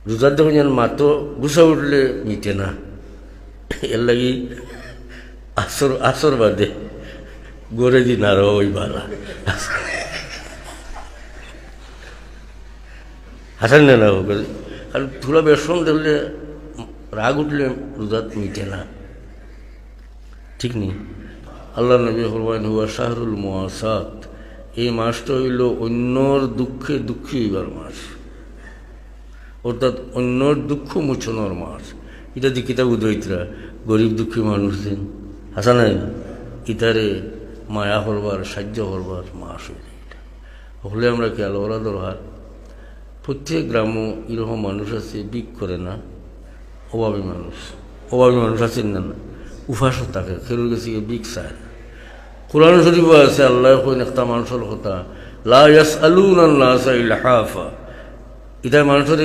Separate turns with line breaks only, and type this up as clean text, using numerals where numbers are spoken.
রোজার যখন যেন মাতো গুছা উঠলে মিটে না, এর লাগি আসর আসর বাদে গড়ে দিন আরো ওই বালা হাসান না হোক। আর থোড়া বেশন দেখলে রাগ উঠলে রোজাত মিটে না, ঠিক নেই। আল্লাহ নবী ফরমায়েন হুয়া শাহরুল মুআসাত, এই মাসটা হইল অন্যর দুঃখে দুঃখী হইবার মাস, অর্থাৎ অন্যর দুঃখ মোচনের মাস। এটা দিয়ে কিতাব উদয়িতরা গরিব দুঃখী মানুষদের হাসা নাই ইতারে মায়া করবার সাহায্য করবার মাস হইল এটা। হলে আমরা খেয়াল করা দরকার, প্রত্যেক গ্রামও এরকম মানুষ আছে বিক করে না, অভাবী মানুষ আছেন না, উপাসও থাকে, খেরুর গেছে বিক চায় না। কোরআন শরীফও আছে আল্লাহ কইন একটা মানুষের কথা, লা ইয়াসআলুনা আন-নাসা ইলহাফা, এটা মানুষের